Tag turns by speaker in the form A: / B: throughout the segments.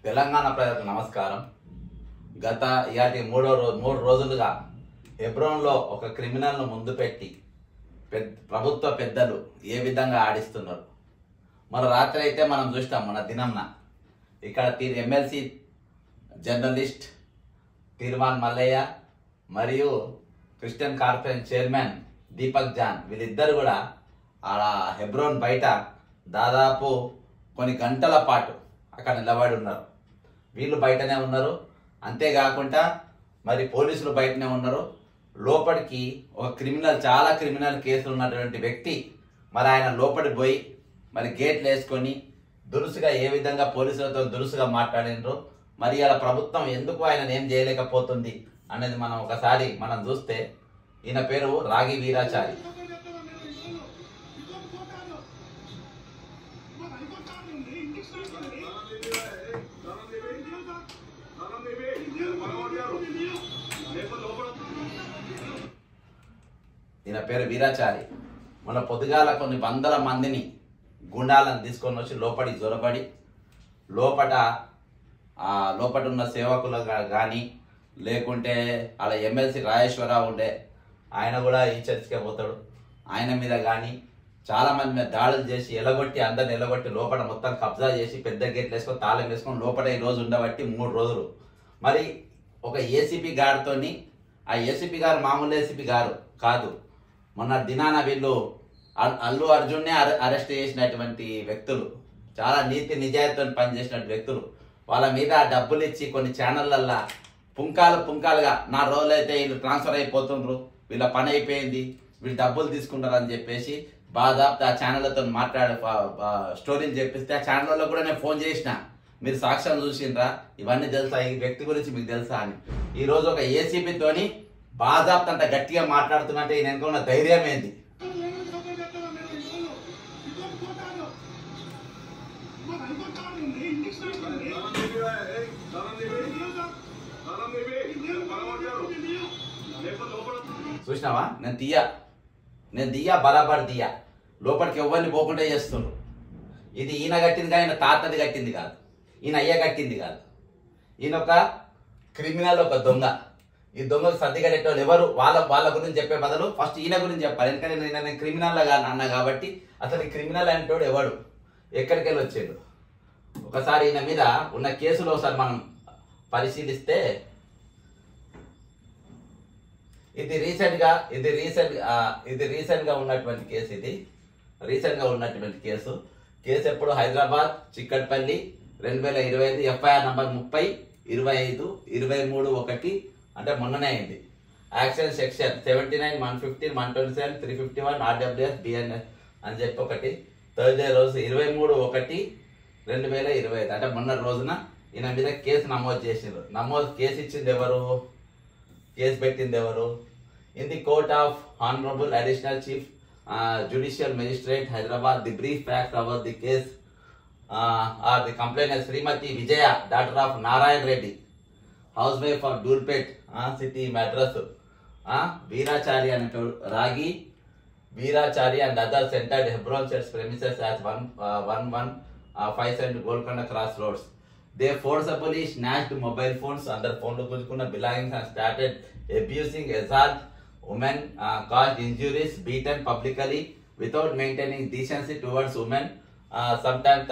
A: తెలంగాణ ప్రజలకు నమస్కారం. గత ఇయాటి మూడు రోజులుగా హెబ్రోన్లో ఒక క్రిమినల్ను ముందు పెట్టి ప్రభుత్వ పెద్దలు ఏ విధంగా ఆడిస్తున్నారు. మన రాత్రి అయితే మనం చూస్తాం. మన దినంన ఇక్కడ ఎమ్మెల్సీ జర్నలిస్ట్ తీర్మాన్ మల్లయ్య మరియు Christian corporation chairman Deepak John వీళ్ళిద్దరు కూడా ఆడ హెబ్రోన్ బయట దాదాపు కొన్ని గంటల పాటు అక్కడ నిలబడి ఉన్నారు. వీళ్ళు బయటనే ఉన్నారు. అంతేకాకుండా మరి పోలీసులు బయటనే ఉన్నారు. లోపలికి ఒక చాలా క్రిమినల్ కేసులు ఉన్నటువంటి వ్యక్తి మరి ఆయన లోపలికి పోయి మరి గేట్లు వేసుకొని దురుసుగా ఏ విధంగా పోలీసులతో దురుసుగా మాట్లాడినరు, మరి అలా ప్రభుత్వం ఎందుకు ఆయన ఏం చేయలేకపోతుంది అనేది మనం చూస్తే ఈయన పేరు రాగి వీరాచారి. ఈయన పేరు వీరాచారి. మన పొద్దుగాల కొన్ని వందల మందిని గుండాలను తీసుకొని వచ్చి లోపలికి జొరబడి లోపట ఉన్న సేవకులు కానీ లేకుంటే అలా ఎమ్మెల్సీ రాజేశ్వరరావు ఉండే ఆయన కూడా ఈ చర్చికే పోతాడు. ఆయన మీద కానీ చాలా మంది మీద దాడులు చేసి అందరిని ఎలగొట్టి లోపల మొత్తం కబ్జా చేసి పెద్ద గేట్లు వేసుకొని తాళం వేసుకొని లోపల ఈ రోజు ఉండబట్టి 3 రోజులు. మరి ఒక ఏసీపీ గారితోని, ఆ ఏసీపీ గారు మామూలు ఏసీపీ గారు కాదు, మొన్న దినాన వీళ్ళు అల్లు అర్జున్నే అరెస్ట్ చేసినటువంటి వ్యక్తులు, చాలా నీతి నిజాయితీతో పనిచేసినటువంటి వ్యక్తులు. వాళ్ళ మీద డబ్బులు ఇచ్చి కొన్ని ఛానళ్ళల్లో పుంకాలుగా నా రోజులైతే వీళ్ళు ట్రాన్స్ఫర్ అయిపోతుండ్రు, వీళ్ళ పని అయిపోయింది, వీళ్ళు డబ్బులు తీసుకుంటారు అని చెప్పేసి బాదాపు ఆ ఛానళ్ళతో స్టోరీలు చెప్పిస్తే ఆ ఛానళ్ళలో కూడా నేను ఫోన్ చేసిన, మీరు సాక్ష్యం చూసిండ్రా, ఇవన్నీ తెలుసా, ఈ వ్యక్తి గురించి మీకు తెలుసా అని. ఈరోజు ఒక ఏసీబీతోని బాదాపు అంత గట్టిగా మాట్లాడుతున్నట్టే ఈయన వెనుక ఉన్న ధైర్యం ఏంది? చూసినావా? నేను దియ్యా బరాబర్ దియ్యా లోపలికి ఎవరిని పోకుండా చేస్తుండ్రు. ఇది ఈయన కట్టింది కాదు, ఈయన తాతది కట్టింది కాదు, ఈయన అయ్య కట్టింది కాదు. ఈయన ఒక క్రిమినల్, ఒక దొంగ. ఈ దొంగకు సర్ది కట్టేటోళ్ళు ఎవరు? వాళ్ళ గురించి చెప్పే బదులు ఫస్ట్ ఈయన గురించి చెప్పాలి. ఎందుకంటే నేను క్రిమినల్ అన్నా కాబట్టి అసలు ఈ క్రిమినల్ అనేటోడు ఎవడు, ఎక్కడికి వెళ్ళి వచ్చాడు. ఒకసారి ఈయన మీద ఉన్న కేసులో ఒకసారి మనం పరిశీలిస్తే ఇది రీసెంట్ గా ఉన్నటువంటి కేసు. కేసు ఎప్పుడు హైదరాబాద్ చిక్కట్పల్లి 2025 ఎఫ్ఐఆర్ నంబర్ 30/25/23/1 అంటే మొన్ననే అయింది. యాక్షన్ సెక్షన్ 79, 115, 127, 351 RWS BNS అని చెప్పి ఒకటి థర్స్డే రోజు 23/1/2025 అంటే మొన్న రోజున ఈయన మీద కేసు నమోదు చేసిండ్రు. కేసు ఇచ్చింది ఎవరు? కేసు పెట్టింది ఎవరు? In the court of honourable additional chief judicial magistrate Hyderabad, the brief facts about the case are the complainant Srimati Vijaya, daughter of Narayan Reddy, housewife of Dulpet city, Madras, Veerachari and Ragi Veerachari and others entered Hebron Church premises as 1157 Golconda Crossroads. They forcibly snatched mobile phones under phone belongings and started abusing, assault women, caused injuries, beaten publicly without maintaining decency towards women, sometimes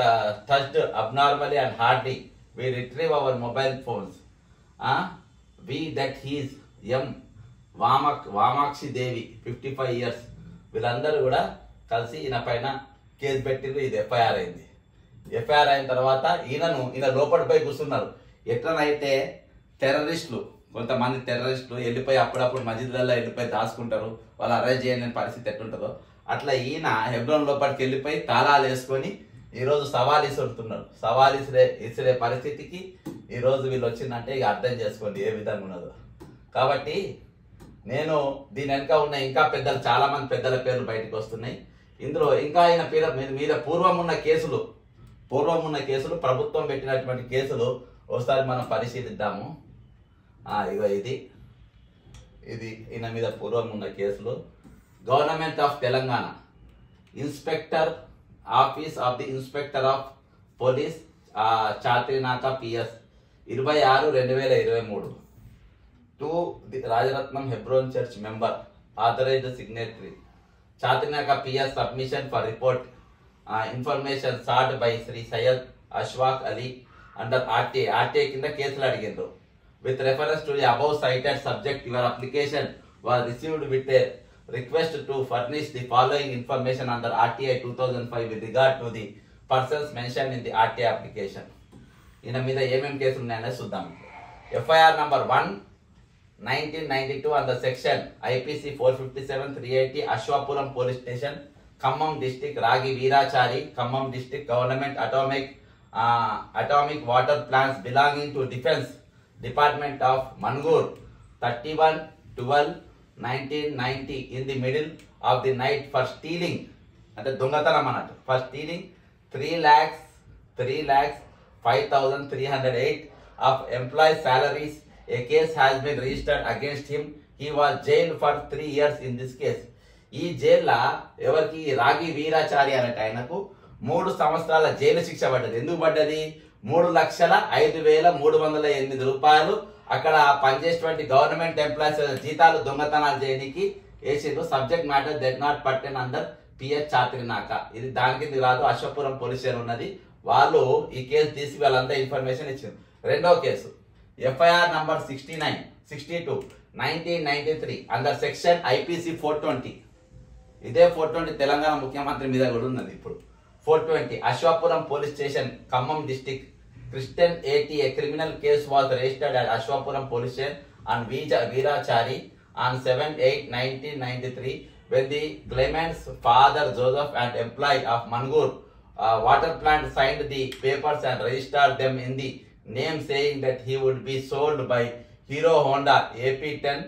A: touched abnormally and hardly. We retrieve our mobile phones. We that he is M. Vamakshi Devi, 55 years. వీళ్ళందరూ కూడా కలిసి ఈయన పైన case పెట్టిండ్రు. ఇది FIR అయింది. FIR అయిన తర్వాత ఈయన లోపలిపై కూర్చున్నారు. ఎట్లనైతే కొంతమంది టెర్రరిస్టులు వెళ్ళిపోయి అప్పుడప్పుడు మస్జిద్లలో వెళ్ళిపోయి దాచుకుంటారు, వాళ్ళు అరెస్ట్ చేయలేని పరిస్థితి ఎట్లుంటుందో అట్లా ఈయన హెబ్రోన్ లోపలికి వెళ్ళిపోయి తాళాలు వేసుకొని ఈరోజు సవాల్ ఇసిరే పరిస్థితికి ఈరోజు వీళ్ళు వచ్చిందంటే ఇక అర్థం చేసుకోండి ఏ విధంగా ఉన్నదో. కాబట్టి నేను దీని వెనుక ఉన్న ఇంకా చాలా మంది పెద్దల పేర్లు బయటకు వస్తున్నాయి. ఇందులో ఇంకా ఆయన మీద పూర్వం ఉన్న కేసులు ప్రభుత్వం పెట్టినటువంటి కేసులు ఒకసారి మనం పరిశీలిద్దాము. ఇగో ఇది ఈయన మీద పూర్వం ఉన్న కేసులు. Government of Telangana, inspector office of the inspector of police Chatrinaka PS 26/2023 to the Rajaratnam Hebron church member authorized signatory Chatrinaka PS submission for report information sought by Shri Syed Ashwaq Ali under RTI కింద కేసులు అడిగిండ్రు. With reference to the above cited subject, your application was received with a request to furnish the following information under RTI 2005 with regard to the persons mentioned in the RTI application. ఈయన మీద ఏమేమి కేసులు ఉన్నాయనే చూద్దాం. FIR number 1 1992 under section IPC 457 380 Aswapuram police station, Khammam district, Ragi Veerachari, Khammam district government atomic water plants belonging to defense Department of Mangur 31/12/1990 in the middle of the night for stealing అంటే దొంగతనం అన్నట్టు for stealing 3,05,308 of employees' salaries. A case has been registered against him. He was jailed for 3 years in this case. ఈ జైల్లో ఎవరికి రాగి వీరాచారి అనేట ఆయనకు 3 సంవత్సరాల jail శిక్ష పడ్డది. ఎందుకు పడ్డది? 3,05,308 రూపాయలు అక్కడ పనిచేసేటువంటి గవర్నమెంట్ ఎంప్లాయీస్ జీతాలు దొంగతనాలు చేయడానికి వేసిండ్రు. Subject matter did not pertain under PS Chatrinaka. ఇది దానికి రాదు, అశ్వపురం పోలీస్ స్టేషన్ ఉన్నది. వాళ్ళు ఈ కేసు తీసి వాళ్ళంతా ఇన్ఫర్మేషన్ ఇచ్చింది. రెండో case FIR number 62 1993 under section IPC 420. ఇదే 420 తెలంగాణ ముఖ్యమంత్రి మీద కూడా ఉన్నది. ఇప్పుడు 420 Aswapuram police station, Khammam district, Christian AT. A criminal case was registered at Ashwapuram police station on Veerachari on 7/8/1993 when the claimant's father Joseph and employee of Mangur water plant signed the papers and registered them in the name saying that he would be sold by Hero Honda AP 10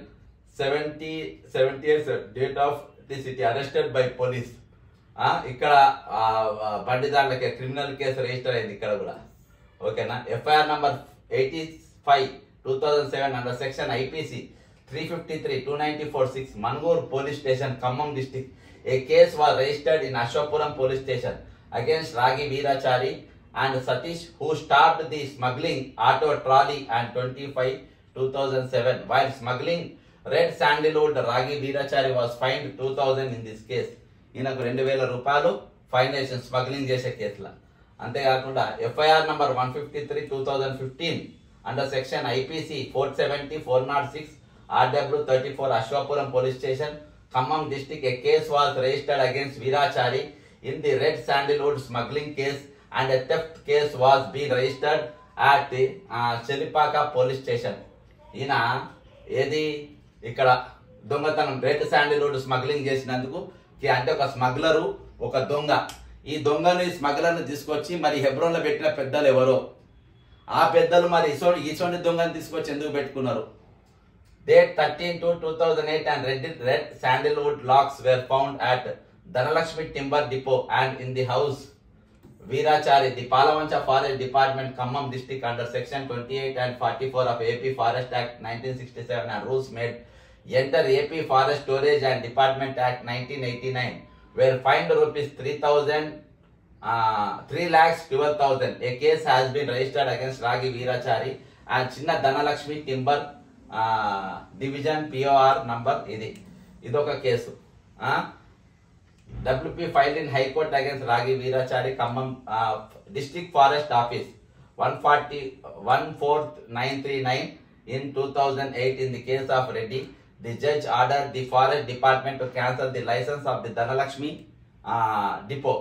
A: 78 date of the city, arrested by police. ఇక్కడ బండిదారులకి criminal case register అయింది ఇక్కడ కూడా. ఓకేనా? FIR number 85/2007 under section IPC 353/294/6 Manuguru police station, Khammam district. A case was registered in Ashwapuram police station against Ragi Veerachari and Satish, who stopped the smuggling auto trolley on 25/2007 while smuggling red sandalwood. Ragi Veerachari was fined 2,000 in this case. ఈయనకు 2,000 రూపాయలు fine వేసిన smuggling చేసే కేసులో. అంతేకాకుండా FIR number 153/2015 under section IPC 470 406 RW 34 Aswapuram police station, Khammam district. A case was registered against Veerachari in the red sandalwood smuggling case and a theft case was being registered at the Chelipaka police station. ఈయన ఏది ఇక్కడ దొంగతనం red sandalwood smuggling చేసినందుకు, అంటే ఒక smuggler ఒక దొంగ, ఈ దొంగను ఈ స్మగ్లర్ను తీసుకొచ్చి మరి హెబ్రోన్ లో పెట్టిన పెద్దలు ఎవరో, ఆ పెద్దలు మరి ఈసోని దొంగను తీసుకొచ్చి ఎందుకు పెట్టుకున్నారు? Date 13/2/2008 and red sandalwood locks were found at Dhanalakshmi Timber Depot and in the house Veerachari, the Palavancha Forest Department, Khammam district under section 28 and 44 of AP Forest Act 1967 and rules made enter AP Forest Storage and Department Act 1989 were fined rupees 3,12,000. A case has been registered against Ragi Veerachari and Chinna Dhanalakshmi Timber Division POR number. ఇదొక case. WP filed in High Court against Ragi Veerachari, Khammam District Forest Office 1414939 in 2008 in the case of Reddy. The judge ordered the Forest Department to cancel the license of the Dhanalakshmi Depot.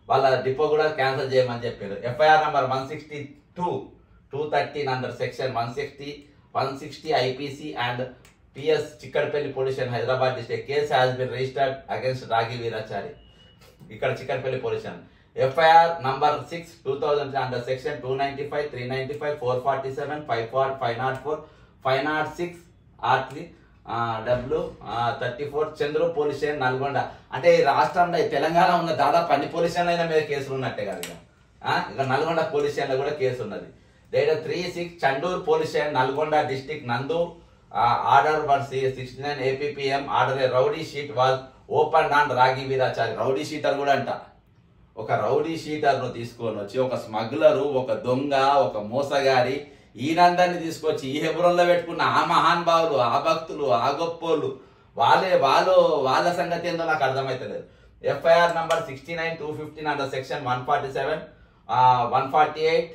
A: వాళ్ళ depot కూడా cancel చేయమని చెప్పారు. FIR number 162/213 under section 160 IPC and PS Chikkadpally police station, Hyderabad district. Case has been registered against Ragi Veerachari, ఇక్కడ Chikkadpally police station. FIR number 6/2000 under section 295 395 447 504 506 R3 W34 Chandru police station, Nalgonda. అంటే ఈ రాష్ట్రంలో తెలంగాణ ఉన్న దాదాపు అన్ని పోలీస్ స్టేషన్ల మీద కేసులు ఉన్నట్టే కాదు. ఇక నల్గొండ పోలీస్ స్టేషన్లో కూడా కేసు ఉన్నది. Date 36 Chandur police station, Nalgonda district నందు. Order was 69 APPM. Order a rowdy sheet was opened on Ragi Veerachari. Rowdy sheet అని కూడా అంట. ఒక రౌడీ షీటర్ను తీసుకొని వచ్చి ఒక స్మగ్లరు, ఒక దొంగ, ఒక మోసగారి ఈయనందరినీ తీసుకొచ్చి ఈ హెబ్రోన్లో పెట్టుకున్న ఆ మహానుభావులు, ఆ భక్తులు, ఆ గొప్పోళ్ళు వాళ్ళ సంగతి ఏందో నాకు అర్థమైతలేదు. FIR number 69/215 under section 147, 148,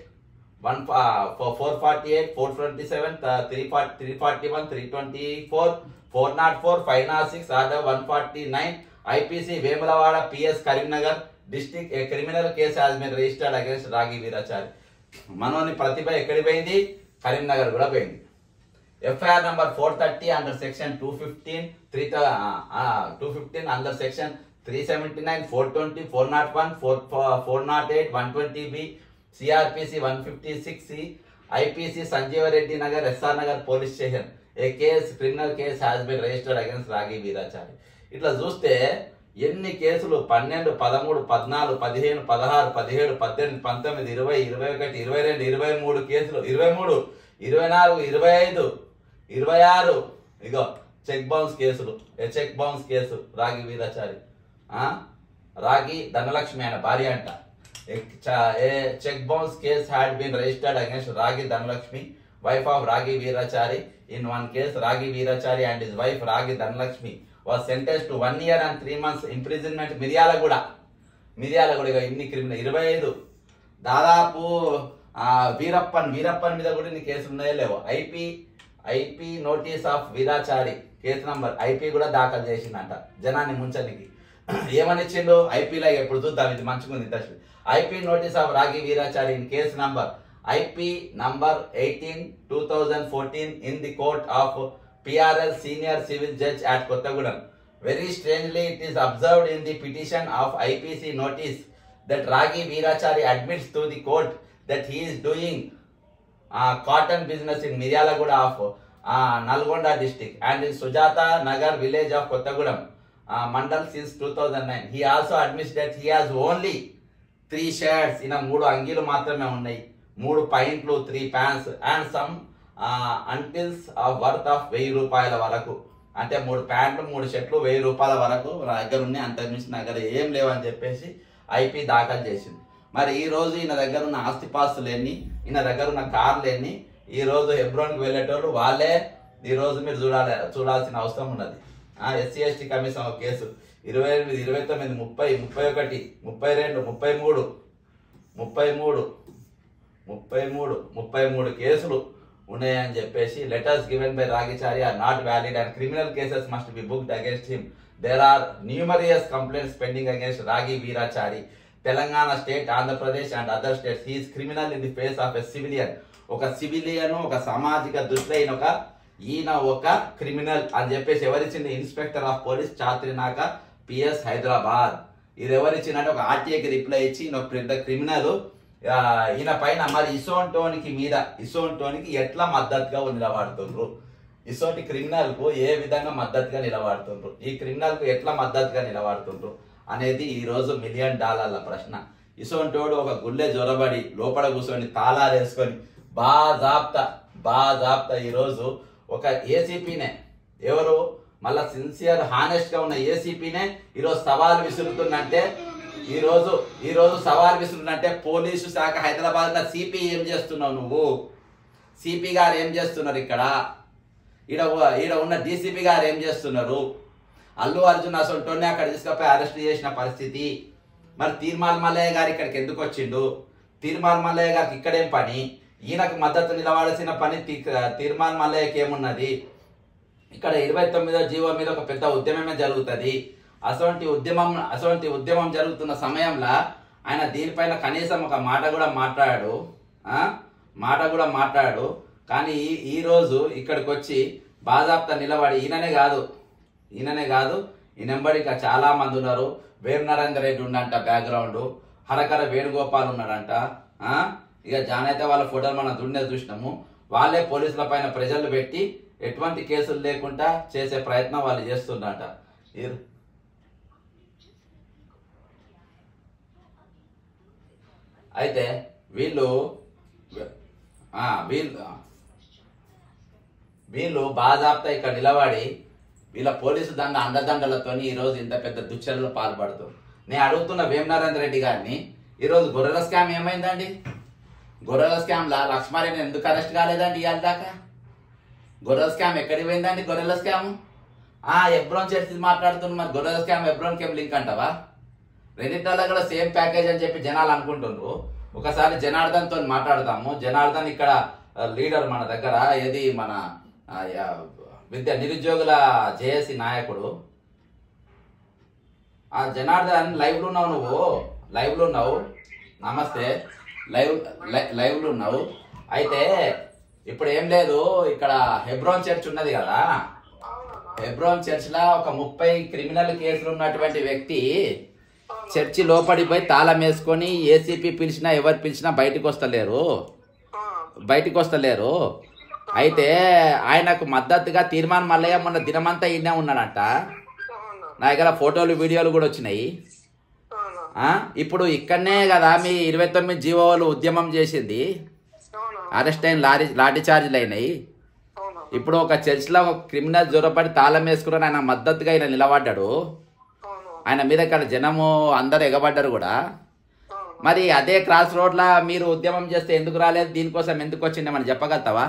A: 448, 427, 341, 324, 404, 506, order 149 IPC Vemulawada PS Karimnagar district a criminal case has been registered against Ragi Veerachari. మనోని ప్రతిభ ఎక్కడికి పోయింది? కరీంనగర్ కూడా పోయింది. FIR number 430 under section 215 under section 379, 420, 401, 408, 120B, CRPC 156C, IPC Sanjeevareddy Nagar, SR nagar police station a case criminal case has been registered against Ragi Veerachari. ఇట్లా చూస్తే ఎన్ని కేసులు 12, 13, 14, 15, 16, 17, 18, 19, 20, 21, 22, 23 కేసులు, 23, 24, 25, 26 ఇగో చెక్ బౌన్స్ కేసులు. Cheque bounce case Ragi Veerachari, Ragi Dhanalakshmi ఆయన భార్య అంట. Cheque bounce case had been registered against Ragi Dhanalakshmi, wife of రాగి వీరాచారి. ఇన్ వన్ కేస్ రాగి వీరాచారి అండ్ హిస్ వైఫ్ రాగి Dhanalakshmi was sentenced to 1 year and 3 months imprisonment. Miryalaguda ఇన్ని క్రిమినల్ 25 దాదాపు వీరప్పన్ మీద కూడా ఇన్ని కేసులు ఉన్నాయో లేవో. IP notice of Veerachari case number IP కూడా దాఖలు చేసిందంట జనాన్ని ముంచనికి. ఏమని ఇచ్చిండు ఐపీలో? ఎప్పుడు చూద్దాం, ఇది మంచుకుంది ఇంట్రెస్ట్. ఐపీ నోటీస్ ఆఫ్ రాగి Veerachari in case number IP number 18/2014 in the court of PRL Senior Civil Judge at Kottagudem. Very strangely, it is observed in the petition of IPC notice that Ragi Veerachari admits to the court that he is doing cotton business in Miryalaguda of Nalgonda district and in Sujata Nagar village of Kottagudem mandal since 2009. He also admits that he has only 3 shirts in a 3 అంగీలు మాత్రమే ఉన్నాయి, 3 పాయింట్లు, 3 pants and some అంటిల్స్ of worth of 1000 రూపాయల వరకు. అంటే 3 ప్యాంట్లు 3 షర్ట్లు 1000 రూపాయల వరకు నా దగ్గర ఉన్నాయి, అంత మించి నా దగ్గర ఏం లేవని చెప్పేసి ఐపీ దాఖలు చేసింది. మరి ఈ రోజు ఈయన దగ్గర ఉన్న ఆస్తిపాస్తులు ఎన్ని, ఈయన దగ్గర ఉన్న కార్లు ఎన్ని, ఈ రోజు హెబ్రోన్కి వెళ్ళేటోళ్ళు వాళ్ళే ఈ రోజు మీరు చూడాల్సిన అవసరం ఉన్నది. ఎస్సీ ఎస్టీ కమిషన్ ఒక కేసు 28, 29, 30, 31, 32, 33 కేసులు ఉన్నాయని చెప్పేసి letters given by Ragichari are not valid and criminal cases must be booked against him. There are numerous complaints pending against Ragi Veerachari. Telangana state, Andhra Pradesh and other states. He is criminal in the face of a civilian. ఒక civilian, ఒక సామాజిక దృష్టి ఈయన ఒక criminal అని చెప్పేసి ఎవరిచ్చింది? Inspector of police Chatrinaka PS Hyderabad. ఇది ఎవరిచ్చిందంటే ఒక ఆర్టీఐకి రిప్లై ఇచ్చి ఈయన పెద్ద క్రిమినల్, ఈయన పైన మరి ఇసోంటోనికి ఎట్లా మద్దతుగా నిలబడుతుండ్రు, ఇసోంటి క్రిమినల్ కు ఏ విధంగా మద్దతుగా నిలబడుతుండ్రు, ఈ క్రిమినల్ కు ఎట్లా మద్దతుగా నిలబడుతుండ్రు అనేది ఈ రోజు $1 మిలియన్ ప్రశ్న. ఇసోంటోడు ఒక గుళ్ళె జొరబడి లోపల కూర్చొని తాళాలు వేసుకొని బాజాప్తా ఈ రోజు ఒక ఏసీపీనే, ఎవరు మళ్ళా సిన్సియర్ హానెస్ట్ గా ఉన్న ఏసీపీనే ఈరోజు సవాల్ విసురుతుందంటే, ఈ రోజు సవాల్ విసురునంటే పోలీసు శాఖ హైదరాబాద్ లో సిపి ఏం చేస్తున్నావు నువ్వు? సిపి గారు ఏం చేస్తున్నారు? ఈడ ఉన్న డీసీపీ గారు ఏం చేస్తున్నారు? అల్లు అర్జున్ అసొంటోనే అక్కడ తీసుకుపోయి అరెస్ట్ చేసిన పరిస్థితి. మరి తీర్మాల్ మల్లయ్య గారు ఇక్కడికి ఎందుకు వచ్చిండు? తీర్మాల్ మల్లయ్య గారికి ఇక్కడేం పని? ఈయనకు మద్దతు నిలవాల్సిన పని తీర్మాల్ మల్లయ్యకి ఏమున్నది? ఇక్కడ 29వ జీవో మీద ఒక పెద్ద ఉద్యమమే జరుగుతుంది. అటువంటి ఉద్యమం జరుగుతున్న సమయంలో ఆయన దీనిపైన కనీసం ఒక మాట కూడా మాట్లాడాడు. కానీ ఈ రోజు ఇక్కడికి వచ్చి బాజాప్తా నిలబడి ఈయననే కాదు ఈయనెంబడి ఇంకా చాలా మంది ఉన్నారు. వేరు నరేందర్ రెడ్డి ఉండంట బ్యాక్గ్రౌండ్, హరకర వేణుగోపాల్ ఉన్నాడంట. ఇక జానైతే వాళ్ళ ఫోటోలు మనం చూసినాము. వాళ్ళే పోలీసుల పైన ప్రెజర్లు పెట్టి ఎటువంటి కేసులు లేకుండా చేసే ప్రయత్నం వాళ్ళు చేస్తుండట. అయితే వీళ్ళు బాజాప్తా ఇక్కడ నిలబడి వీళ్ళ పోలీసు అండదండలతో ఈ రోజు ఇంత పెద్ద దుశ్చర్యలు పాల్పడుతారు. నేను అడుగుతున్న వేమనారాయణ రెడ్డి గారిని, ఈరోజు గొర్రెల స్కామ్ ఏమైందండి? గొర్రెల స్కామ్లా లక్ష్మారెడ్డి ఎందుకు అరెస్ట్ కాలేదండి ఇవాళ దాకా? గొర్రెల స్కామ్ ఎక్కడికి పోయిందండి? గొర్రెల స్కామ్ ఎబ్రోన్ చర్చి మాట్లాడుతున్నారు, మరి గొర్రెల స్కామ్ ఎబ్రోన్కి ఏం లింక్ అంటావా? రెండింటిలో కూడా సేమ్ ప్యాకేజ్ అని చెప్పి జనాలు అనుకుంటున్నారు. ఒకసారి జనార్దన్తో మాట్లాడతాము. జనార్దన్ ఇక్కడ లీడర్ మన దగ్గర, ఏది మన నిరుద్యోగుల జేఏసీ నాయకుడు. జనార్దన్ లైవ్లో ఉన్నావు, నువ్వు లైవ్లో ఉన్నావు. నమస్తే, లైవ్లో ఉన్నావు. అయితే ఇప్పుడు ఏం లేదు, ఇక్కడ హెబ్రోన్ చర్చ్ ఉన్నది కదా, హెబ్రోన్ చర్చ్ లా ఒక 30 క్రిమినల్ కేసులు ఉన్నటువంటి వ్యక్తి చర్చి లోపడిపోయి తాళం వేసుకొని ఏసీపీ పిలిచినా ఎవరు పిలిచినా బయటకు వస్తలేరు. అయితే ఆయనకు మద్దతుగా తీర్మానం మల్లయ్య మొన్న దినమంతా ఈయనే ఉన్నాడంట. నా దగ్గర ఫోటోలు వీడియోలు కూడా వచ్చినాయి. ఇప్పుడు ఇక్కడనే కదా మీ 29 జీవోలు ఉద్యమం చేసింది, అరెస్ట్ అయిన లాఠీ చార్జీలు అయినాయి. ఇప్పుడు ఒక చర్చిలో ఒక క్రిమినల్ జ్వరపడి తాళం వేసుకుని ఆయన మద్దతుగా ఆయన నిలబడ్డాడు. ఆయన మీద ఇక్కడ జనము అందరు ఎగబడ్డారు కూడా. మరి అదే క్రాస్ రోడ్లా మీరు ఉద్యమం చేస్తే ఎందుకు రాలేదు? దీనికోసం ఎందుకు వచ్చిందేమని చెప్పగలుగుతావా?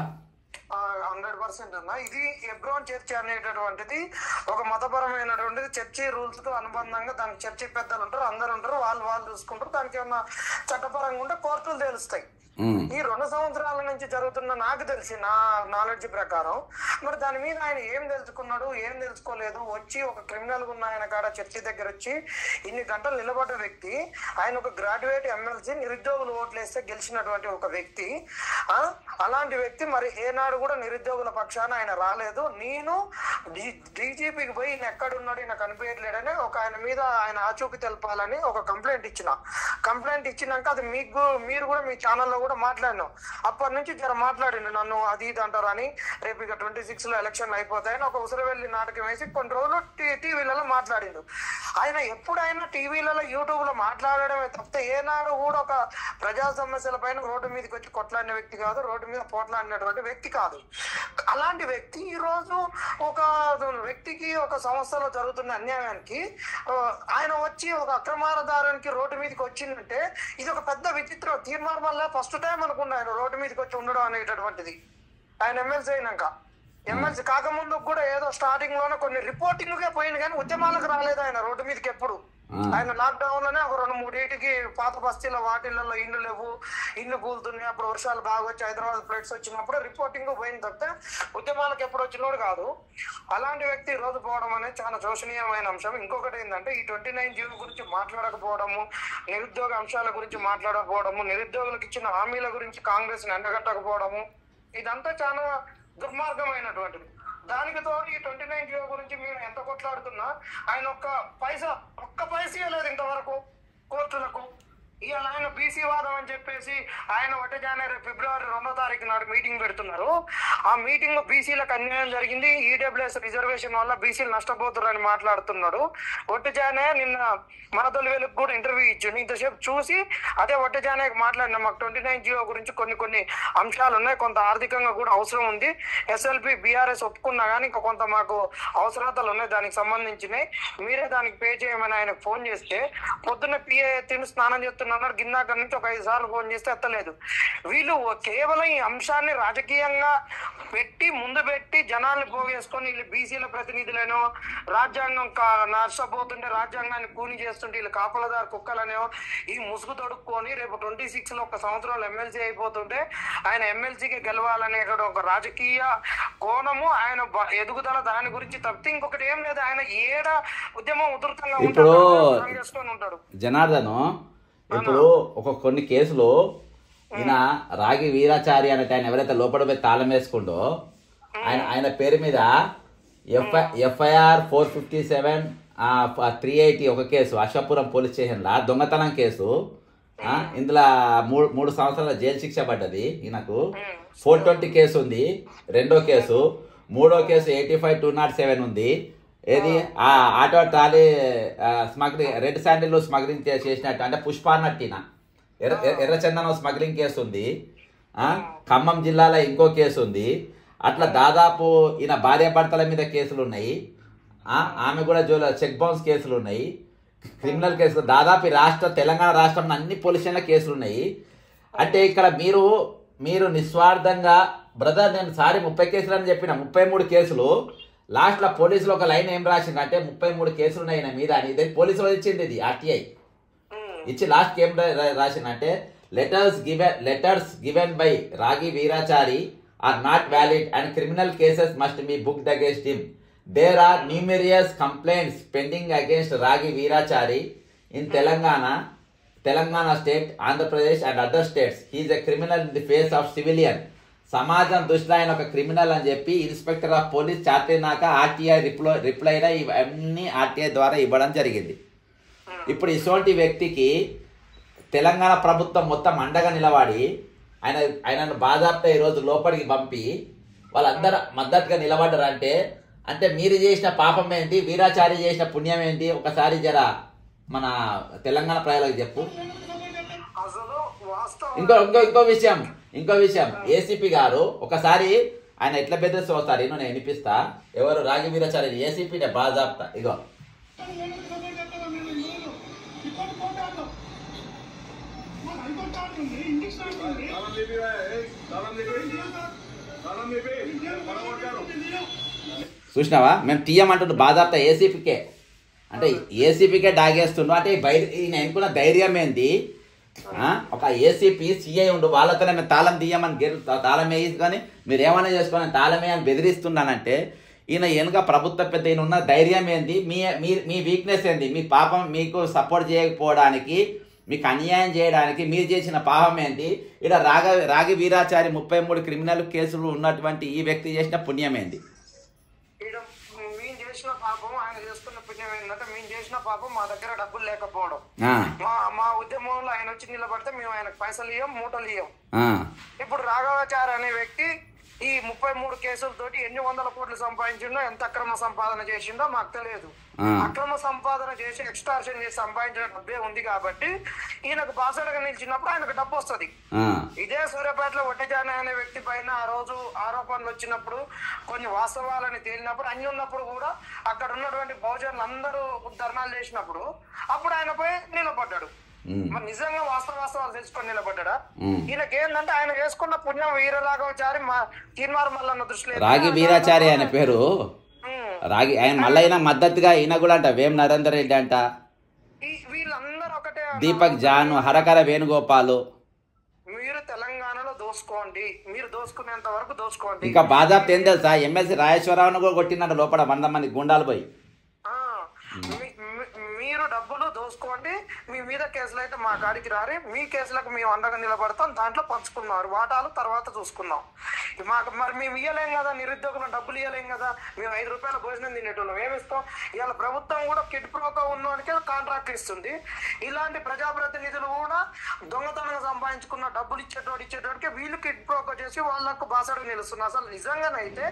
B: 100% అన్న. ఇది హెబ్రోన్ చర్చి అనేటటువంటిది ఒక మతపరమైనటువంటిది. చర్చి రూల్స్ తో అనుబంధంగా దానికి చర్చి పెద్దలు ఉంటారు, అందరు ఉంటారు, వాళ్ళు చూసుకుంటారు. దానికి ఏమన్నా చట్టపరంగా ఉంటే కోర్టులు తెలుస్తాయి. ఈ 2 సంవత్సరాల నుంచి జరుగుతున్న నాకు తెలిసి నా నాలెడ్జ్ ప్రకారం మరి దాని మీద ఆయన ఏం తెలుసుకున్నాడు, ఏం తెలుసుకోలేదు. వచ్చి ఒక క్రిమినల్ ఉన్న ఆయన కాడ చర్చి దగ్గర వచ్చి ఇన్ని గంటలు నిలబడ్డ వ్యక్తి, ఆయన ఒక గ్రాడ్యుయేట్ ఎమ్మెల్సీ, నిరుద్యోగులు ఓట్లేస్తే గెలిచినటువంటి ఒక వ్యక్తి. అలాంటి వ్యక్తి మరి ఏనాడు కూడా నిరుద్యోగుల పక్షాన ఆయన రాలేదు. నేను డీజీపీకి పోయి ఈయన ఎక్కడున్నాడు, ఈయన కనిపించలేడని ఒక ఆయన మీద ఆయన ఆచూకీ తెలపాలని ఒక కంప్లైంట్ ఇచ్చినాక అది మీరు కూడా మీ ఛానల్లో కూడా మాట్లాడినాం. అప్పటి నుంచి జర మాట్లాడిండు నన్ను అది ఇది అంటారు అని, రేపు ఇక 26 లో ఎలక్షన్లు అయిపోతాయని ఒక ఉసిరివెల్లి నాటకం వేసి కొన్ని రోజులు టీవీలలో మాట్లాడిండు. ఆయన ఎప్పుడైనా టీవీలలో యూట్యూబ్ లో మాట్లాడడమే తప్పితే ఏనాడు కూడా ఒక ప్రజా సమస్యల పైన రోడ్డు మీదకి వచ్చి కొట్లాడిన వ్యక్తి కాదు, రోడ్డు మీద పోట్లాడినటువంటి వ్యక్తి కాదు. అలాంటి వ్యక్తి ఈ రోజు ఒక వ్యక్తికి ఒక సంస్థలో జరుగుతున్న అన్యాయానికి ఆయన వచ్చి ఒక అక్రమారదారానికి రోడ్డు మీదకి వచ్చిందంటే ఇది ఒక పెద్ద విచిత్రం. తీర్మానం వల్ల ఫస్ట్ టైం అనుకున్నా ఆయన రోడ్డు మీదకి వచ్చి ఉండడం అనేటటువంటిది. ఆయన ఎమ్మెల్సీ అయినాక, ఎమ్మెల్సీ కాకముందు కూడా ఏదో స్టార్టింగ్ లోనే కొన్ని రిపోర్టింగ్కే పోయింది కానీ ఉద్యమాలకు రాలేదు ఆయన రోడ్డు మీదకి ఎప్పుడు. ఆయన లాక్డౌన్ లోనే ఒక 2-3 పాత బస్తీల వాటిల్లో ఇండ్లు లేవు, ఇండ్లు కూలుతున్నాయి. అప్పుడు వర్షాలు బాగా వచ్చి హైదరాబాద్ ఫ్లడ్స్ వచ్చినప్పుడు రిపోర్టింగ్ పోయిన తప్పితే ఉద్యమాలకు ఎప్పుడు వచ్చినోడు కాదు. అలాంటి వ్యక్తి ఈ రోజు పోవడం అనేది చాలా శోచనీయమైన అంశం. ఇంకొకటి ఏంటంటే ఈ 29 జీవో గురించి మాట్లాడకపోవడము, నిరుద్యోగ అంశాల గురించి మాట్లాడకపోవడము, నిరుద్యోగులకు ఇచ్చిన హామీల గురించి కాంగ్రెస్ ని ఎండగట్టకపోవడము, ఇదంతా చాలా దుర్మార్గమైనటువంటిది. దానికి తోడు ఈ 29 జీవో గురించి మేము ఎంత కొట్లాడుతున్నా ఆయన ఒక్క పైసా లేదు ఇంతవరకు కోర్టులకు. ఇవాళ ఆయన బీసీ వాదం అని చెప్పేసి ఆయన జనవరి ఫిబ్రవరి 2వ తారీఖు నాడు మీటింగ్ పెడుతున్నారు. ఆ మీటింగ్ బీసీలకు అన్యాయం జరిగింది, ఈడబ్ల్యూఎస్ రిజర్వేషన్ వల్ల బీసీలు నష్టపోతారని మాట్లాడుతున్నాడు. జానే నిన్న మన తొలివేలకు కూడా ఇంటర్వ్యూ ఇచ్చిండు. ఇంతసేపు చూసి అదే జానేకి మాట్లాడినా మాకు 29 జీవో గురించి కొన్ని అంశాలు ఉన్నాయి, కొంత ఆర్థికంగా కూడా అవసరం ఉంది. ఎస్ఎల్పి బీఆర్ఎస్ ఒప్పుకున్నా కానీ ఇంకా కొంత మాకు అవసరాలు ఉన్నాయి దానికి సంబంధించినవి, మీరే దానికి పే చేయమని ఆయనకు ఫోన్ చేస్తే పొద్దున్న పిఏ తిని స్నానం చేస్తున్నారు గిన్నాక నుంచి ఒక 5 సార్లు ఫోన్ చేస్తే ఎత్తలేదు. వీళ్ళు కేవలం ఈ అంశాన్ని రాజకీయంగా ముందు పెట్టి జనాల్ని పోగేసుకొని వీళ్ళు బీసీల ప్రతినిధులనో, రాజ్యాంగం నష్టపోతుంటే రాజ్యాంగాన్ని కూని చేస్తుంటే వీళ్ళు కాపలదారు కుక్కలనో ఈ ముసుగు తొడుక్కొని రేపు 26 లో ఒక సంవత్సరంలో ఎమ్మెల్సీ అయిపోతుంటే ఆయన ఎమ్మెల్సీకి గెలవాలనే ఒక రాజకీయ కోణము, ఆయన ఎదుగుదల దాని గురించి తప్పితే ఇంకొకటి ఏం లేదు. ఆయన ఉద్యమం ఉధృతంగా ఉంటాడు.
A: జనార్దను ఇప్పుడు కొన్ని కేసులు ఈయన రాగి వీరాచారి అనే ఆయన ఎవరైతే లోపల తాళం వేసుకుండో ఆయన పేరు మీద ఎఫ్ఐఆర్ 457 380 ఒక కేసు అశ్వాపురం పోలీస్ స్టేషన్ లా దొంగతనం కేసు. ఇందులో 3 సంవత్సరాల జైలు శిక్ష పడ్డది ఈయనకు. 420 కేసు ఉంది రెండో కేసు. మూడో కేసు 85-207 ఉంది. ఏది auto trolley smuggling, red sandal smuggling చేసినట్టు అంటే పుష్ప అన్నట్టిన ఎర్రచందనం స్మగ్లింగ్ కేసు ఉంది. ఖమ్మం జిల్లాలో ఇంకో కేసు ఉంది. అట్లా దాదాపు ఈయన భార్యాభర్తల మీద కేసులు ఉన్నాయి. ఆమె కూడా చెక్ బౌన్స్ కేసులు ఉన్నాయి. క్రిమినల్ కేసులు దాదాపు తెలంగాణ రాష్ట్రంలో అన్ని పోలీస్ స్టేషన్ల కేసులు ఉన్నాయి. అంటే ఇక్కడ మీరు నిస్వార్థంగా బ్రదర్ నేను 30 కేసులు అని చెప్పిన 33 కేసులు లాస్ట్లో పోలీసులు ఒక లైన్ ఏం రాసింది అంటే 33 కేసులు ఉన్నాయి నా మీద అని. ఇది పోలీసులు ఇచ్చింది, ఇది ఆర్టీఐ ఇచ్చి లాస్ట్ ఏం రాసిందంటే లెటర్స్ గివెన్ బై రాగి Veerachari are not valid and criminal cases must be booked against him. There are numerous complaints pending against Ragi Veerachari in Telangana state, Andhra Pradesh and other states. He is a criminal in the face of civilian. సమాజం దృష్టిలో ఆయన ఒక criminal అని చెప్పి inspector of police చాటినాక RTI రిప్లైగా ఇవన్నీ RTI ద్వారా ఇవ్వడం జరిగింది. ఇప్పుడు ఇటువంటి వ్యక్తికి తెలంగాణ ప్రభుత్వం మొత్తం అండగా నిలబడి ఆయనను బాధాప్తా ఈరోజు లోపలికి పంపి వాళ్ళందరూ మద్దతుగా నిలబడ్డారు. అంటే మీరు చేసిన పాపం ఏంటి, వీరాచారి చేసిన పుణ్యం ఏంటి, ఒకసారి జర మన తెలంగాణ ప్రజలకు చెప్పు. ఇంకో విషయం ఏసీపీ గారు ఒకసారి ఆయన ఎట్లా బెదిరిస్తూ వస్తారు నేను వినిపిస్తా. ఎవరు రాగి వీరాచారి ఏసీపీ బాధాప్తా ఇగో చూసినావా, మేము తీయమంటుండ్రు బాధాప్తా ఏసీపీకే. అంటే ఏసీపీకే డాగేస్తుండ్రు. అంటే ఈయన ఎన్నుకున్న ధైర్యం ఏంది? ఒక ఏసీపీ సిఐ ఉండు వాళ్ళతోనే మేము తాళం తీయమని తాళం వేసి కానీ మీరు ఏమైనా చేసుకోని తాళం వేయని బెదిరిస్తున్నానంటే ఈయన వెనుక ప్రభుత్వ పెద్ద ఈయన ఉన్న ధైర్యం ఏంది? మీ వీక్నెస్ ఏంది? మీ పాపం మీకు సపోర్ట్ చేయకపోవడానికి, మీకు అన్యాయం చేయడానికి మీరు చేసిన పాపం ఏంటి? ఇక్కడ రాగి వీరాచారి 33 క్రిమినల్ కేసులు ఉన్నటువంటి ఈ వ్యక్తి చేసిన పుణ్యం ఏంది?
B: మేము చేసిన పాపం ఆయన చేసుకున్న పుణ్యం ఏంటంటే మేము చేసిన పాపం మా దగ్గర డబ్బులు లేకపోవడం. మా ఉద్యమంలో ఆయన వచ్చి నిలబడితే మేము ఆయనకు పైసలు ఇయ్యం, మూటలు ఇయ్యం. ఇప్పుడు రాఘవాచారి అనే వ్యక్తి ఈ 33 కేసులతోటి ఎన్ని వందల కోట్లు సంపాదించిండో, ఎంత అక్రమ సంపాదన చేసిండో మాకు తెలియదు. అక్రమ సంపాదన చేసి ఎక్స్టార్షన్ చేసి సంపాదించిన డబ్బే ఉంది కాబట్టి ఈయనకు బాసడగా నిలిచినప్పుడు ఆయనకు డబ్బు వస్తుంది. ఇదే సూర్యాపేటలో వడ్డీజాని అనే వ్యక్తి పైన ఆ రోజు ఆరోపణలు వచ్చినప్పుడు, కొన్ని వాస్తవాలని తేలినప్పుడు, అన్ని ఉన్నప్పుడు కూడా అక్కడ ఉన్నటువంటి బహుజనులు అందరూ ధర్నాలు చేసినప్పుడు అప్పుడు ఆయనపై నిలబడ్డాడు. మరి నిజంగా వాస్తవాలు తెలుసుకొని నిలబడ్డా? ఈయనకేందంటే ఆయన చేసుకున్న పుణ్యం వీరరాఘవచారి తీర్మార్ మల్లన్న దృష్టిలో
A: రాగి వీరాచారి ఆయన పేరు. రాగి ఆయన మళ్ళీ మద్దతుగా ఈయన కూడా అంట వేం నరేందర్ రెడ్డి అంట,
B: వీళ్ళందరూ ఒకటే,
A: దీపక్ జాను, హరకర వేణుగోపాలు.
B: మీరు తెలంగాణలో దోసుకోండి, మీరు దోసుకునేంత వరకు దోసుకోండి.
A: ఇంకా బాధాప్త ఏం తెలుసా, ఎమ్మెల్సీ రాజేశ్వరరావును కూడా కొట్టినట్టు లోపల 100 మంది గుండాలు పోయి.
B: మీరు డబ్బులు దోసుకోండి, మీ మీద కేసులు అయితే మా కాడికి రారి, మీ కేసులకు మేము అండగా నిలబడతాం, దాంట్లో పంచుకున్నారు వాటాలు తర్వాత చూసుకుందాం. మరి మేము ఇయ్యలేం కదా, నిరుద్యోగులు డబ్బులు ఇయ్యలేం కదా, మేము 5 రూపాయల భోజనం తినేటోళ్ళం ఏమిస్తాం? ఇవాళ ప్రభుత్వం కూడా కిడ్ ప్రోకో ఉన్నవాడికే కాంట్రాక్ట్ ఇస్తుంది. ఇలాంటి ప్రజాప్రతినిధులు కూడా దొంగతనంగా సంపాదించుకున్న డబ్బులు ఇచ్చేటోడికి వీళ్ళు కిడ్ ప్రోకో చేసి వాళ్ళకు బాసడగా నిలుస్తున్నారు. అసలు నిజంగానైతే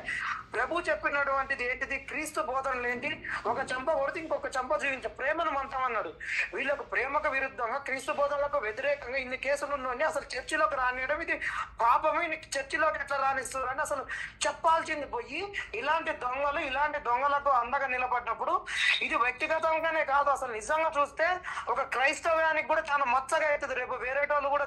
B: ప్రభు చెప్పినటువంటిది ఏంటిది? క్రీస్తు బోధనలు ఏంటి? ఒక చెంప కొడితే ఇంకొక చెంప జీవించ ప్రేమను మంత్రం అన్నాడు. వీళ్ళకు ప్రేమకు విరుద్ధంగా క్రీస్తు బోధనలకు వ్యతిరేకంగా ఇన్ని కేసులు ఉన్నాయి. అసలు చర్చిలోకి రానియడం ఇది పాపమే. చర్చిలోకి ఎట్లా రానిస్తారు అంటే అసలు చెప్పాల్సింది పోయి ఇలాంటి దొంగలకు అండగా నిలబడ్డప్పుడు ఇది వ్యక్తిగతంగానే కాదు, అసలు నిజంగా చూస్తే ఒక క్రైస్తవ్యానికి కూడా చాలా మచ్చగా అవుతుంది. రేపు వేరే వాళ్ళు కూడా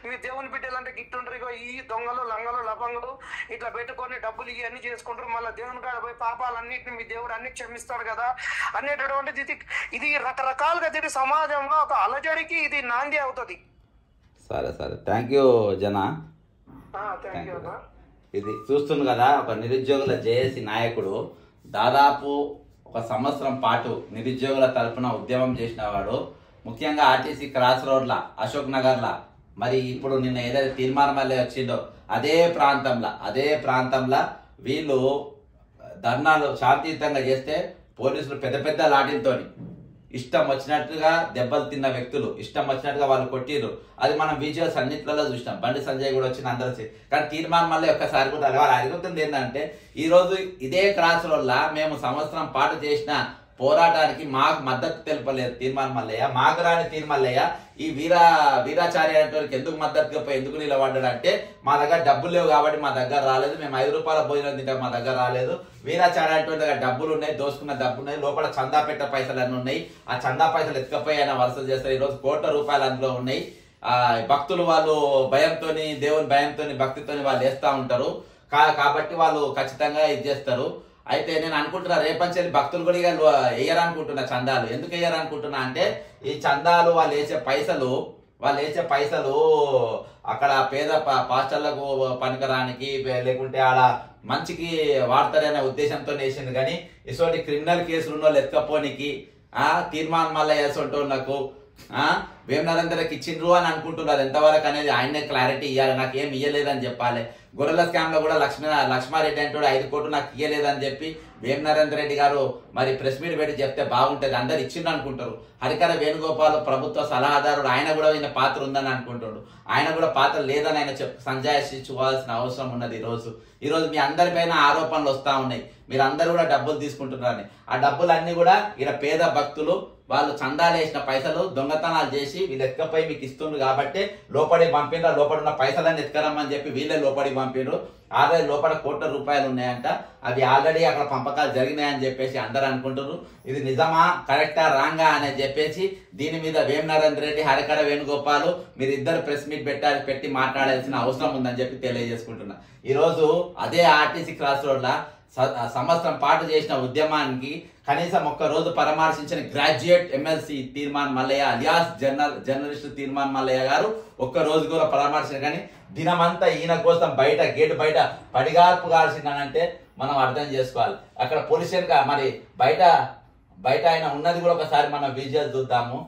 B: మీ దేవుని బిడ్డలు అంటే గిట్టుండ్రు, ఈ దొంగలు లంగలు లభంగులు ఇట్లా పెట్టుకొని డబ్బులు ఇవన్నీ చేసుకుంటారు, మళ్ళీ దేవుని కాడ పోయి పాపాలన్నింటినీ మీ దేవుడు అన్ని క్షమిస్తాడు కదా అనేటటువంటిది. ఇది రకరకాలుగా తిరిగి సమాజంలో ఒక అలజడికి ఇది నాంది అవుతుంది.
A: సరే థ్యాంక్ యూ జనా. ఇది చూస్తుంది కదా, ఒక నిరుద్యోగుల జేఏసీ నాయకుడు దాదాపు 1 సంవత్సరం పాటు నిరుద్యోగుల తరపున ఉద్యమం చేసిన వాడు. ముఖ్యంగా ఆర్టీసీ క్రాస్ రోడ్ల అశోక్ నగర్ల, మరి ఇప్పుడు నిన్న ఏదైతే తీర్మానమల్లే వచ్చిందో అదే ప్రాంతంలో వీళ్ళు ధర్నాలు శాంతియుతంగా చేస్తే పోలీసులు పెద్ద లాఠీలతోని ఇష్టం వచ్చినట్టుగా దెబ్బలు తిన్న వ్యక్తులు ఇష్టం వచ్చినట్టుగా వాళ్ళు కొట్టిర్రు. అది మనం విజువల్స్ అన్నిట్లలో చూసినాం. బండి సంజయ్ కూడా వచ్చిన అందరూ. కానీ తీర్మానం మళ్ళీ ఒక్కసారి కూడా వాళ్ళు అడుగుతుంది ఏంటంటే, ఈరోజు ఇదే క్రాస్ రోడ్లా మేము సంవత్సరం పాటు చేసిన పోరాటానికి మాకు మద్దతు తెలపలేదు తీర్మాన్ మల్లయ్య. మాకు రాని తీర్మల్లయ్య ఈ వీరాచార్య అనేటువంటి ఎందుకు మద్దతుగా పోయి ఎందుకు నిలబడ్డాడు అంటే మా దగ్గర డబ్బులు లేవు కాబట్టి మా దగ్గర రాలేదు, మేము 5 రూపాయల భోజనం తింటే మా దగ్గర రాలేదు. వీరాచార్య అనేటువంటి దగ్గర డబ్బులు ఉన్నాయి, దోసుకున్న డబ్బులు ఉన్నాయి, లోపల చందా పెట్ట పైసలు అన్నీ ఉన్నాయి. ఆ చందా పైసలు ఎత్తుకపోయి ఆయన వరుసలు చేస్తారు. ఈరోజు కోట్ల రూపాయలు అందులో ఉన్నాయి. భక్తులు వాళ్ళు భయంతోని, దేవుని భయంతోని, భక్తితోని వాళ్ళు వేస్తా ఉంటారు. కాబట్టి వాళ్ళు ఖచ్చితంగా ఇది చేస్తారు. అయితే నేను అనుకుంటున్నా రేపంచేది భక్తులు కూడా ఇక వేయరనుకుంటున్నా చందాలు. ఎందుకు వేయరనుకుంటున్నా అంటే ఈ చందాలు వాళ్ళు వేసే పైసలు అక్కడ పేద పాస్టర్లకు పనికరానికి లేకుంటే ఆడ మంచికి వాడతారనే ఉద్దేశంతో వేసింది. కానీ ఇటువంటి క్రిమినల్ కేసులు ఉన్న వాళ్ళు ఎత్తుకపోనికి తీర్మానం మళ్ళీ వేసుంటున్నకు వేం నరేందర్కి ఇచ్చిండ్రు అని అనుకుంటున్నారు. ఎంతవరకు అనేది ఆయనే క్లారిటీ ఇవ్వాలి. నాకు ఏం ఇయ్యలేదని చెప్పాలి. గొర్రెల స్కామ్ లో కూడా లక్ష్మారెడ్డి అంటాడు 5 కోట్లు నాకు ఇయ్యలేదని చెప్పి వేం నరేందర్ రెడ్డి గారు మరి ప్రెస్ మీట్ పెట్టి చెప్తే బాగుంటది. అందరు ఇచ్చిండు అనుకుంటారు. హరికర వేణుగోపాల్ ప్రభుత్వ సలహాదారుడు, ఆయన కూడా ఈయన పాత్ర ఉందని అనుకుంటాడు. ఆయన కూడా పాత్ర లేదని ఆయన సంజాయించుకోవాల్సిన అవసరం ఉన్నది. ఈ రోజు మీ అందరిపైన ఆరోపణలు వస్తా ఉన్నాయి. మీరు అందరు కూడా డబ్బులు తీసుకుంటున్నారని. ఆ డబ్బులన్నీ కూడా ఈయన పేద భక్తులు వాళ్ళు చందాలు వేసిన పైసలు దొంగతనాలు చేసి వీళ్ళు ఎత్తుకపోయి మీకు ఇస్తుండ్రు కాబట్టి లోపడి పంపిండ్రు. లోపల ఉన్న పైసలన్నీ ఎత్తుకరమ్మని చెప్పి వీళ్ళే లోపడి పంపిండ్రు. ఆల్రెడీ లోపల కోట్ల రూపాయలు ఉన్నాయంట. అవి ఆల్రెడీ అక్కడ పంపకాలు జరిగినాయని చెప్పేసి అందరు అనుకుంటున్నారు. ఇది నిజమా, కరెక్టా, రాంగా అని చెప్పేసి దీని మీద వేం నరేందర్ రెడ్డి, హరికర వేణుగోపాల్ మీరు ఇద్దరు ప్రెస్ మీట్ పెట్టి మాట్లాడాల్సిన అవసరం ఉందని చెప్పి తెలియజేసుకుంటున్నా. ఈ రోజు అదే ఆర్టీసీ క్రాస్ రోడ్ లా సంవత్సరం పాటు చేసిన ఉద్యమానికి కనీసం ఒక్క రోజు పరామర్శించిన graduate MLC Teerman Mallaiah alias journalist తీర్మాన్ Mallaiah గారు ఒక్క రోజు కూడా పరామర్శించారు. కానీ దినమంతా ఈయన కోసం గేటు బయట పడిగార్పు కాల్సిందనంటే మనం అర్థం చేసుకోవాలి. అక్కడ పోలీస్ మరి బయట ఆయన ఉన్నది కూడా ఒకసారి మనం విజువల్ చూద్దాము.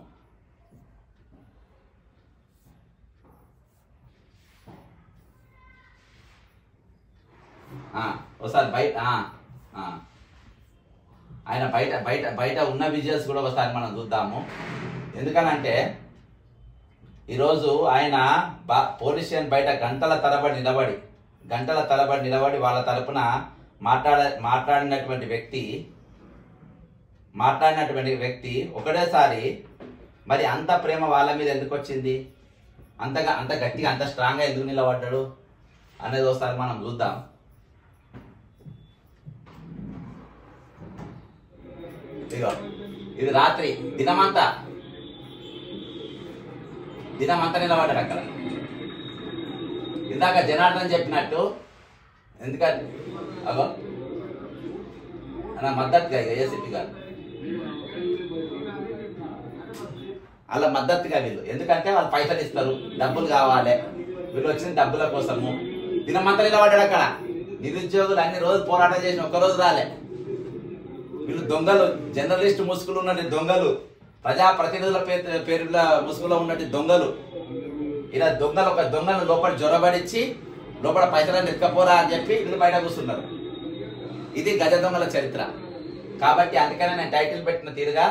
A: ఒకసారి ఆయన బయట ఉన్న విజువల్స్ కూడా ఒకసారి మనం చూద్దాము. ఎందుకనంటే ఈరోజు ఆయన పోలీస్ స్టేషన్ బయట గంటల తరబడి నిలబడి వాళ్ళ తరపున మాట్లాడినటువంటి వ్యక్తి ఒకటేసారి మరి అంత ప్రేమ వాళ్ళ మీద ఎందుకు వచ్చింది, అంత గట్టిగా అంత స్ట్రాంగ్ గా ఎందుకు నిలబడ్డాడు అనేది ఒకసారి మనం చూద్దాం. ఇది రాత్రి దినమంతా నిలబడ్డాడు అక్కడ. ఇందాక జనార్దన్ చెప్పినట్టు ఎందుకంటే అగో అలా మద్దతుగా ఏసీపీ గారు అలా మద్దతుగా వీళ్ళు, ఎందుకంటే వాళ్ళు పైసలు ఇస్తారు, డబ్బులు కావాలి, వీళ్ళు వచ్చిన డబ్బుల కోసము దినమంతా నిలబడ్డాడు అక్కడ. నిరుద్యోగులు అన్ని రోజులు పోరాటం చేసిన ఒక్కరోజు రాలే. వీళ్ళు దొంగలు, జర్నలిస్ట్ ముసుగులు ఉన్నట్టు దొంగలు, ప్రజాప్రతినిధుల పేరుల ముసుగులో ఉన్నట్టు దొంగలు. ఇలా ఒక దొంగను లోపల జొరబడిచ్చి లోపల పైసలను ఎత్తుకపోరా అని చెప్పి వీళ్ళు బయట కూర్చున్నారు. ఇది గజ దొంగల చరిత్ర. కాబట్టి అందుకనే నేను టైటిల్ పెట్టిన తీరుగా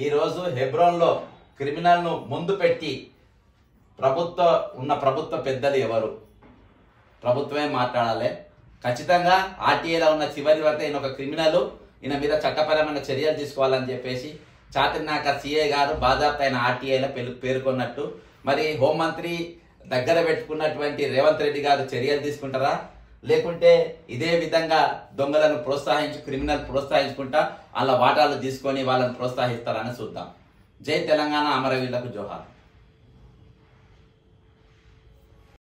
A: ఈ రోజు హెబ్రోన్ లో క్రిమినల్ ను ముందు పెట్టి ప్రభుత్వ పెద్దలు ఎవరు, ప్రభుత్వమే మాట్లాడాలి. ఖచ్చితంగా ఆర్టీఏలో ఉన్న చివరి వరకు ఈయన ఒక క్రిమినల్, ఈయన మీద చట్టపరమైన చర్యలు తీసుకోవాలని చెప్పేసి చాతిర్నాక సిఐ గారు బాజాప్తా ఆయన ఆర్టీఐలో పేర్కొన్నట్టు మరి హోంమంత్రి దగ్గర పెట్టుకున్నటువంటి రేవంత్ రెడ్డి గారు చర్యలు తీసుకుంటారా, లేకుంటే ఇదే విధంగా దొంగలను క్రిమినల్ ప్రోత్సహించుకుంటా వాళ్ళ వాటాలు తీసుకొని వాళ్ళని ప్రోత్సహిస్తారని చూద్దాం. జై తెలంగాణ, అమరవీరులకు జోహార్.